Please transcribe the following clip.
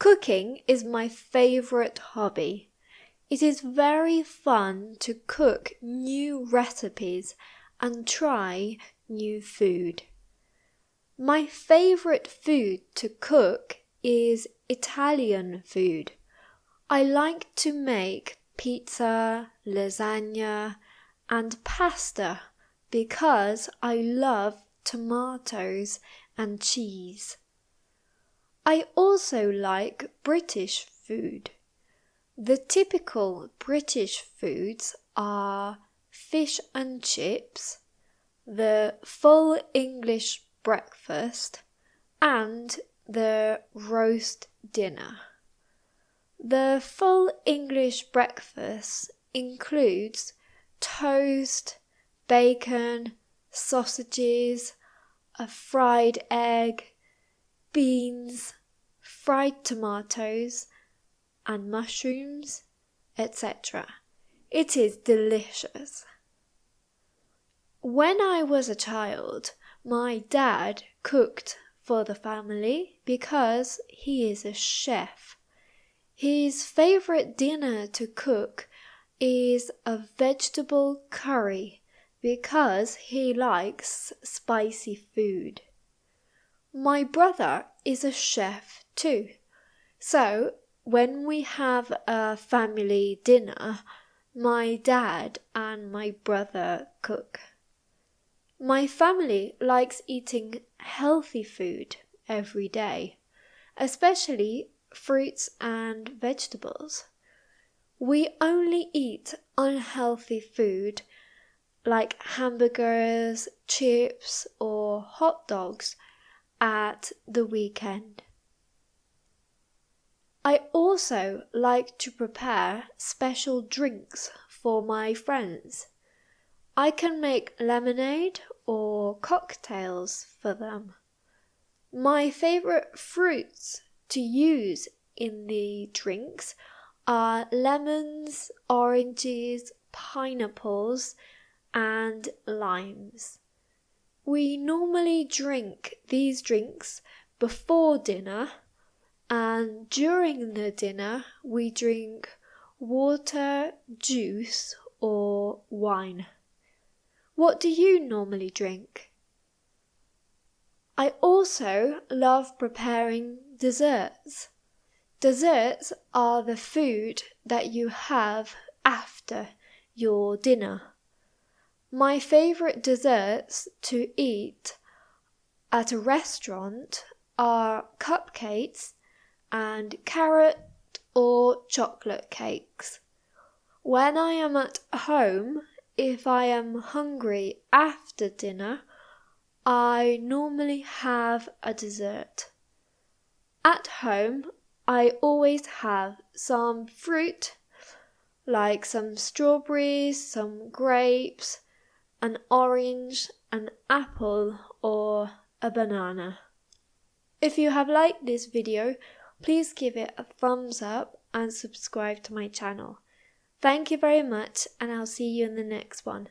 Cooking is my favorite hobby. It is very fun to cook new recipes and try new food. My favorite food to cook is Italian food. I like to make pizza, lasagna, and pasta because I love tomatoes and cheese. I also like British food. The typical British foods are fish and chips, the full English breakfast, and the roast dinner. The full English breakfast includes toast, bacon, sausages, a fried egg, beans, fried tomatoes, and mushrooms, etc. It is delicious. When I was a child, my dad cooked for the family because he is a chef. His favorite dinner to cook is a vegetable curry because he likes spicy food. My brother is a chef too, so when we have a family dinner, my dad and my brother cook. My family likes eating healthy food every day, especially fruits and vegetables. We only eat unhealthy food like hamburgers, chips, or hot dogs at the weekend. I also like to prepare special drinks for my friends. I can make lemonade or cocktails for them. My favorite fruits to use in the drinks are lemons, oranges, pineapples, and limes. We normally drink these drinks before dinner, and during the dinner we drink water, juice, or wine. What do you normally drink? I also love preparing desserts. Desserts are the food that you have after your dinner. My favorite desserts to eat at a restaurant are cupcakes and carrot or chocolate cakes. When I am at home, if I am hungry after dinner, I normally have a dessert. At home, I always have some fruit, like some strawberries, some grapes, an orange, an apple, or a banana. If you have liked this video, please give it a thumbs up and subscribe to my channel. Thank you very much, and I'll see you in the next one.